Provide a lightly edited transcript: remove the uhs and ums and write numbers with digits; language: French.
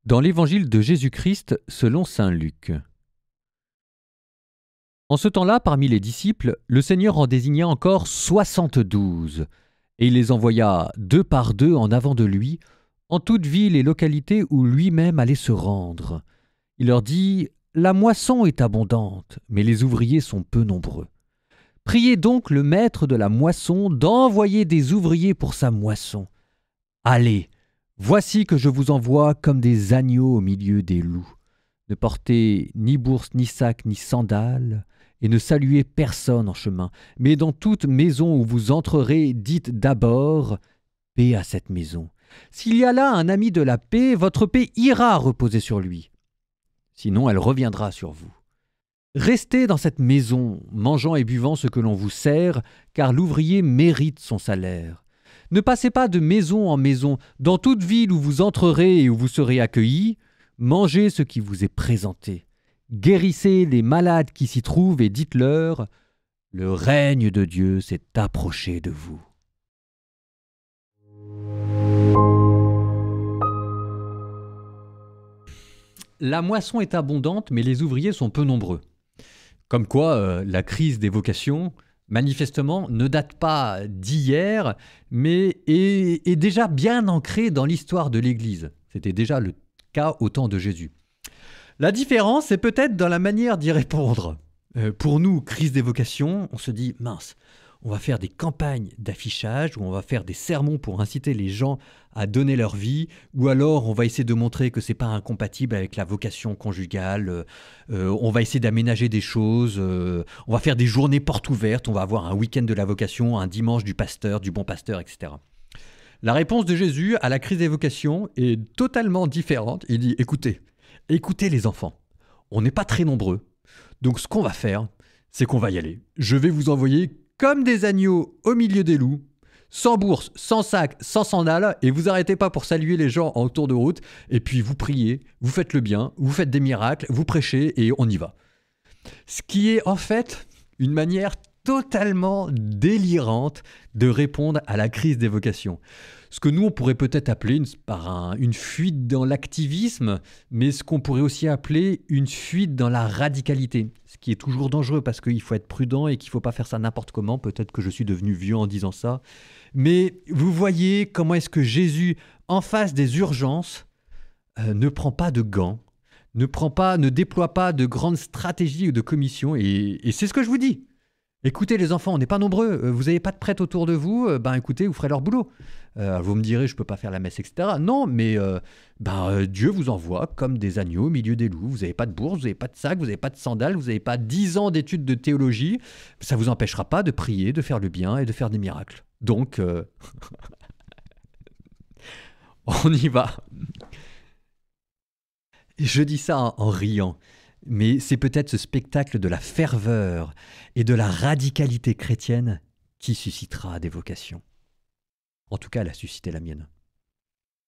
Dans l'Évangile de Jésus-Christ selon saint Luc. En ce temps-là, parmi les disciples, le Seigneur en désigna encore 72, et il les envoya deux par deux en avant de lui, en toute ville et localité où lui-même allait se rendre. Il leur dit : « La moisson est abondante, mais les ouvriers sont peu nombreux. Priez donc le maître de la moisson d'envoyer des ouvriers pour sa moisson. Allez, voici que je vous envoie comme des agneaux au milieu des loups. Ne portez ni bourse, ni sac, ni sandales, et ne saluez personne en chemin. Mais dans toute maison où vous entrerez, dites d'abord « Paix à cette maison ». S'il y a là un ami de la paix, votre paix ira reposer sur lui. Sinon, elle reviendra sur vous. Restez dans cette maison, mangeant et buvant ce que l'on vous sert, car l'ouvrier mérite son salaire. Ne passez pas de maison en maison. Dans toute ville où vous entrerez et où vous serez accueillis, mangez ce qui vous est présenté. Guérissez les malades qui s'y trouvent et dites-leur « Le règne de Dieu s'est approché de vous ». La moisson est abondante, mais les ouvriers sont peu nombreux. Comme quoi, la crise des vocations, manifestement, ne date pas d'hier, mais est déjà bien ancrée dans l'histoire de l'Église. C'était déjà le cas au temps de Jésus. La différence, c'est peut-être dans la manière d'y répondre. Pour nous, crise des vocations, on se dit « mince ». On va faire des campagnes d'affichage, ou on va faire des sermons pour inciter les gens à donner leur vie, ou alors on va essayer de montrer que c'est pas incompatible avec la vocation conjugale, on va essayer d'aménager des choses, on va faire des journées portes ouvertes, on va avoir un week-end de la vocation, un dimanche du pasteur, du bon pasteur, etc. La réponse de Jésus à la crise des vocations est totalement différente. Il dit « écoutez les enfants, on n'est pas très nombreux, donc ce qu'on va faire, c'est qu'on va y aller. Je vais vous envoyer comme des agneaux au milieu des loups, sans bourse, sans sac, sans sandales, et vous arrêtez pas pour saluer les gens en tour de route, et puis vous priez, vous faites le bien, vous faites des miracles, vous prêchez, et on y va. » Ce qui est en fait une manière totalement délirante de répondre à la crise des vocations. Ce que nous, on pourrait peut-être appeler une fuite dans l'activisme, mais ce qu'on pourrait aussi appeler une fuite dans la radicalité. Ce qui est toujours dangereux parce qu'il faut être prudent et qu'il ne faut pas faire ça n'importe comment. Peut-être que je suis devenu vieux en disant ça. Mais vous voyez comment est-ce que Jésus, en face des urgences, ne prend pas de gants, ne déploie pas de grandes stratégies ou de commissions. Et c'est ce que je vous dis. Écoutez les enfants, on n'est pas nombreux, vous n'avez pas de prêtres autour de vous, écoutez, vous ferez leur boulot. Vous me direz, je ne peux pas faire la messe, etc. Non, mais Dieu vous envoie comme des agneaux au milieu des loups. Vous n'avez pas de bourse, vous n'avez pas de sac, vous n'avez pas de sandales, vous n'avez pas 10 ans d'études de théologie. Ça ne vous empêchera pas de prier, de faire le bien et de faire des miracles. Donc, on y va. Je dis ça en riant. Mais c'est peut-être ce spectacle de la ferveur et de la radicalité chrétienne qui suscitera des vocations. En tout cas, elle a suscité la mienne.